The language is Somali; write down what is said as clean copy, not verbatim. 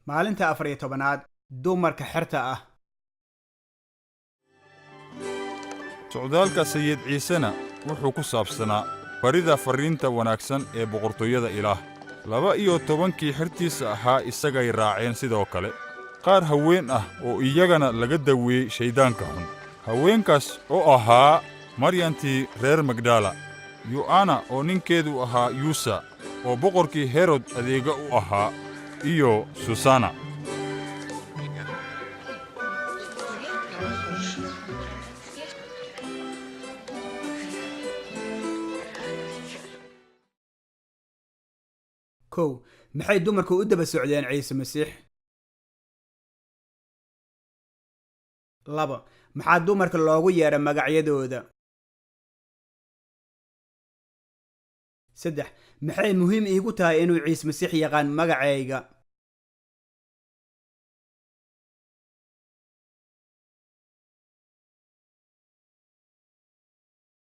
maalinta 14aad dumarka xirta ah. socdaalka sayid ciisena wuxuu ku saabsanaa barida fariinta wanaagsan ee boqortooyada ilaah. 12 xirtiisa ahaa isagay raaceen sidoo kale qaar haween ah oo iyagana laga daweeyey shayddaanka xun. haweenkaas oo ahaa maryantii reer magdala, yu'ana oo ninkeedu ahaa yuusa oo boqorkii herod adeega u ahaa, iyo susana. kow maxay dumarku u daba socdeen ciise masiix? 2 maxaa dumarka loogu yeedhay magacyadooda? 3 maxay muhiim iigu tahay inuu ciise masiix yaqaan magacayga?